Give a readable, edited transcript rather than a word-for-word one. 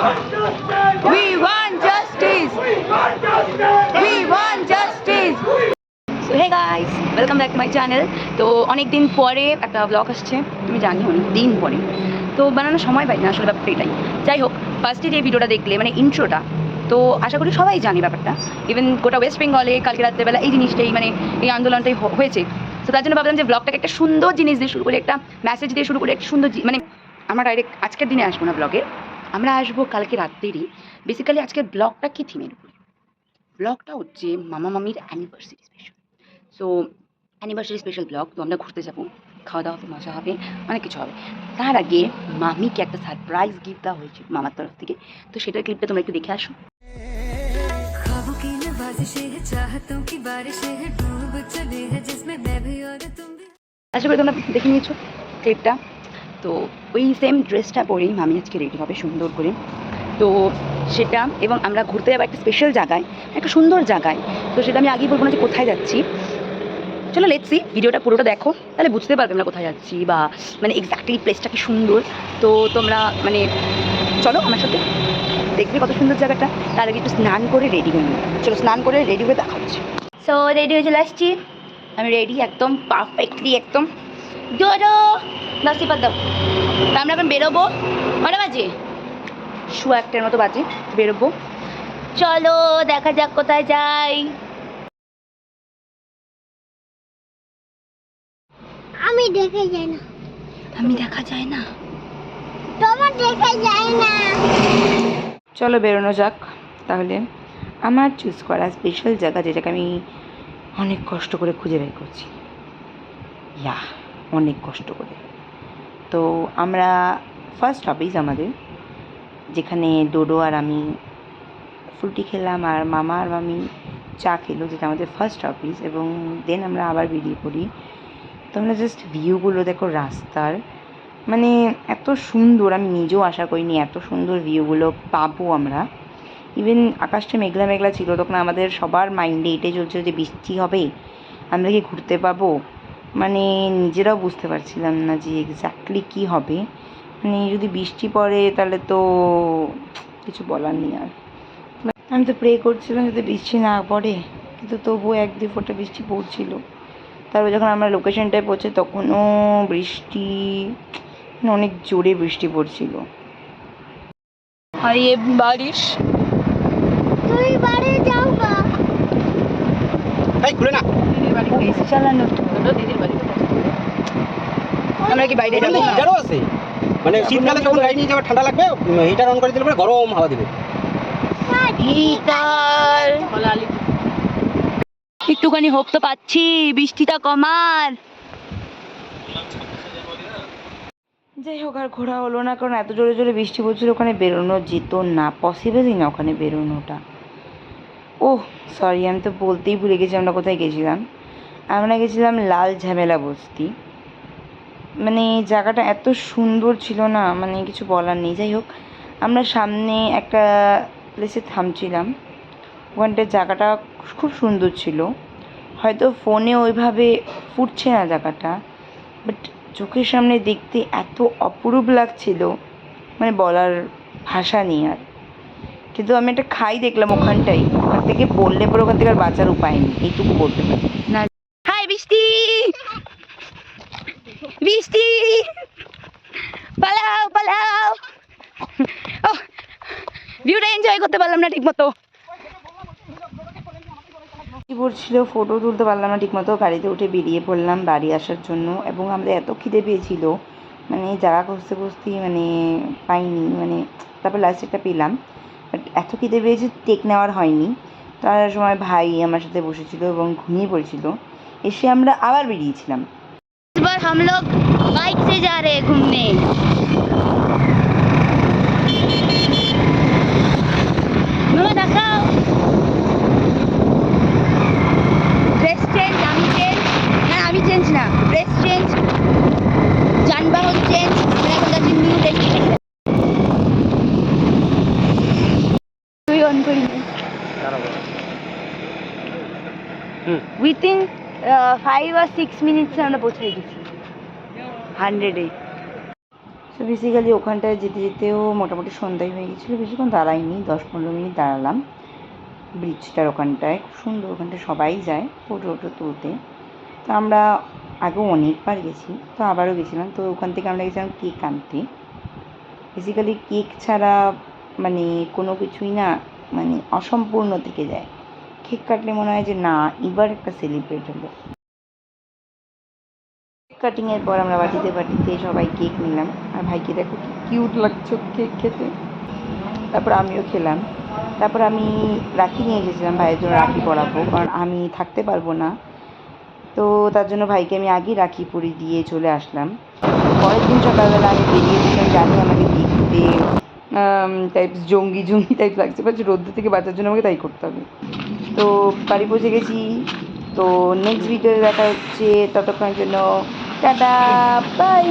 We want justice. We want justice. So hey guys, welcome back to my channel. তো অনেক দিন পরে একটা ব্লগ আসছে, তুমি জানি অনেক দিন পরে তো বানানোর সময় পাই না আসলে, ব্যাপারটা এটাই। যাই হোক, ফার্স্টে যে ভিডিওটা দেখলে মানে ইন্ট্রোটা, তো আশা করি সবাই জানি ব্যাপারটা। ইভেন গোটা ওয়েস্ট বেঙ্গলে কালকে রাত্রেবেলা এই জিনিসটাই মানে এই আন্দোলনটাই হয়েছে। তো তার জন্য ভাবলাম যে ব্লগটাকে একটা সুন্দর জিনিস দিয়ে শুরু করে, একটা মেসেজ দিয়ে শুরু করে, একটা সুন্দর মানে আমরা ডাইরেক্ট আজকের দিনে আসবো না ব্লগে, আমরা আসবো কালকে রাত্রেরই। বেসিক্যালি আজকের ব্লগটা কি থিমের উপরে? ব্লগটা হচ্ছে মামা মামির anniversary special. So anniversary special blog, তো আমরা ঘুরতে যাবো, খাওয়া দাওয়া হবে, মজা হবে, অনেক কিছু হবে। তার আগে মামিকে একটা সারপ্রাইজ গিফট দেওয়া হয়েছে মামার তরফ থেকে, তো সেটার ক্লিপটা তোমরা একটু দেখে আসো। আশা করি তোমরা দেখে নিয়েছো ক্লিপটা। তো ওই সেম ড্রেসটা পরেই মামি আজকে রেডি হবে সুন্দর করে। তো সেটা, এবং আমরা ঘুরতে যাবো একটা স্পেশাল জায়গায়, একটা সুন্দর জায়গায়। তো সেটা আমি আগেই বলবো না যে কোথায় যাচ্ছি, চলো লেটস সি, ভিডিওটা পুরোটা দেখো, তাহলে বুঝতে পারবে আমরা কোথায় যাচ্ছি বা মানে এক্স্যাক্টলি প্লেসটা কি সুন্দর। তো তোমরা মানে চলো আমার সাথে, দেখবে কত সুন্দর জায়গাটা। তার আগে একটু স্নান করে রেডি হয়ে নিই, চলো স্নান করে রেডি হয়ে দেখা হচ্ছে। সো রেডি হয়ে চলে আসছি, আমি রেডি একদম পারফেক্টলি একদম। জোরো নাসিপাত দাও। তা আমরা এখন বেরোবো, কটা বাজে? শোয়া একটার মতো বাজে, বেরোবো। চলো দেখা যাক কোথায় যাই। আমি দেখে যাই না, আমি দেখা যায় না, তোমার দেখে যায় না। চলো বেরোনো যাক তাহলে। আমার চুজ করা স্পেশাল জায়গা, যেটাকে আমি অনেক কষ্ট করে খুঁজে বের করছি, ইয়া অনেক কষ্ট করে। তো আমরা ফার্স্ট স্টপেজ আমাদের, যেখানে ডোডো আর আমি ফ্রুটি খেলাম আর মামা আর মামি চা খেলো, যেটা আমাদের ফার্স্ট স্টপেজ, এবং দেন আমরা আবার বেরিয়ে পড়ি। তোমরা জাস্ট ভিউগুলো দেখো রাস্তার, মানে এত সুন্দর, আমি নিজেও আশা করিনি এত সুন্দর ভিউগুলো পাবো আমরা। ইভেন আকাশটা মেঘলা মেঘলা ছিল, তখন আমাদের সবার মাইন্ডে এটাই চলছিল যে বৃষ্টি হবে, আমরা কি ঘুরতে পাবো, মানে নিজেরাও বুঝতে পারছিলাম না যে এক্স্যাক্টলি কী হবে। মানে যদি বৃষ্টি পড়ে তাহলে তো কিছু বলার নেই। আর আমি তো প্রে করছিলাম যাতে বৃষ্টি না পড়ে, কিন্তু তবুও এক দুই ফোঁটা বৃষ্টি পড়ছিল। তারপর যখন আমরা লোকেশনটায় পৌঁছে তখনও বৃষ্টি, অনেক জোরে বৃষ্টি পড়ছিল। আর ये बारिश, তুই বাড়ি যাও গা। এই খুলে না, দিদির বাড়ি এসি চালানো তো, দিদির বাড়ি আমরা কি বাইরে যাবো না? হিটারও আছে, মানে শীতকালে যখন গাড়ি নিয়ে যাবে ঠান্ডা লাগবে, হিটার অন করে দিলে পরে গরম হাওয়া দিবে। হিটার একটুখানি হোপ তো পাচ্ছি বৃষ্টিটা কমার। যাই হোক, আর ঘোরা হলো না, কারণ এত জোরে জোরে বৃষ্টি পড়ছিল, ওখানে বেরোনো যেত না, পসিবলই না ওখানে বেরোনোটা। ওহ সরি, আমি তো বলতেই ভুলে গেছি আমরা কোথায় গেছিলাম। আমরা গেছিলাম লাল ঝামেলা বস্তি। মানে জায়গাটা এত সুন্দর ছিল না, মানে কিছু বলার নেই। যাই হোক, আমরা সামনে একটা প্লেসে থামছিলাম, ওখানটার জায়গাটা খুব সুন্দর ছিল। হয়তো ফোনে ওইভাবে ফুটছে না জায়গাটা, বাট চোখের সামনে দেখতে এত অপরূপ লাগছিল, মানে বলার ভাষা নেই আর। কিন্তু আমি একটা খাই দেখলাম ওখানটাই, ওখান থেকে বললে পরে ওখান থেকে আর বাঁচার উপায় নেই, এইটুকু বলতে পারি না। হাই বৃষ্টি, বৃষ্টি পালাও পালাও। ও ভিউটা এনজয় করতে পারলাম না ঠিক মতো, পড়ছিল, ফটো তুলতে পারলাম না ঠিক মতো। গাড়িতে উঠে বেরিয়ে পড়লাম বাড়ি আসার জন্য, এবং আমাদের এত খিদে পেয়েছিল, মানে জায়গা খুঁজতে খুঁজতেই মানে পাইনি, মানে তারপর লাস্ট একটা পেলাম, বাট এত খিদে পেয়েছে টেক নেওয়ার হয়নি। তার সময় ভাই আমার সাথে বসেছিল এবং ঘুমিয়ে পড়েছিল, এসে আমরা আবার বেরিয়েছিলাম। এবার हम लोग बाइक से जा रहे हैं घूमने। মামা দেখাও, ড্রেস চেঞ্জ, আমি চেঞ্জ, না আমি চেঞ্জ না, ড্রেস চেঞ্জ, যানবাহন চেঞ্জ, আমরা এখন যাচ্ছি নিউ ডেস্টিনেশন। তুই অন করি উইথিন 5 or 6 মিনিটসে আমরা পৌঁছে গেছি 100-এ। তো বেসিক্যালি ওখানটায় যেতে যেতেও মোটামুটি সন্ধ্যায় হয়ে গেছিলো, বেশিক্ষণ দাঁড়াইনি, 10-15 মিনিট দাঁড়ালাম ব্রিজটার ওখানটায়। খুব সুন্দর, ওখানটায় সবাই যায় ফটো তুলতে। তো আমরা আগেও অনেকবার গেছি, তো আবারও গেছিলাম। তো ওখান থেকে আমরা গেছিলাম কেক আনতে। বেসিক্যালি কেক ছাড়া মানে কোনো কিছুই না মানে অসম্পূর্ণ থেকে যায়। কেক কাটলে মনে হয় যে না, এবার একটা সেলিব্রেট হলো। কেক কাটিংয়ের পর আমরা বাটিতে বাটিতে সবাই কেক নিলাম, আর ভাইকে দেখো কি কিউট লাগছে কেক খেতে। তারপর আমিও খেলাম। তারপর আমি রাখি নিয়ে এসেছিলাম ভাইয়ের জন্য, রাখি পরাবো, কারণ আমি থাকতে পারবো না। তো তার জন্য ভাইকে আমি আগেই রাখি পরিয়ে দিয়ে চলে আসলাম। পরের দিন সকালবেলা আমি বেরিয়েছিলাম, জানি আমাকে দেখতে টাইপস জঙ্গি টাইপ লাগছে, বাট রোদ্দুর থেকে বাঁচার জন্য আমাকে তাই করতে হবে। তো বাড়ি পৌঁছে গেছি। তো নেক্সট ভিডিওতে দেখা হচ্ছে, ততক্ষণের জন্য টাটা বাই।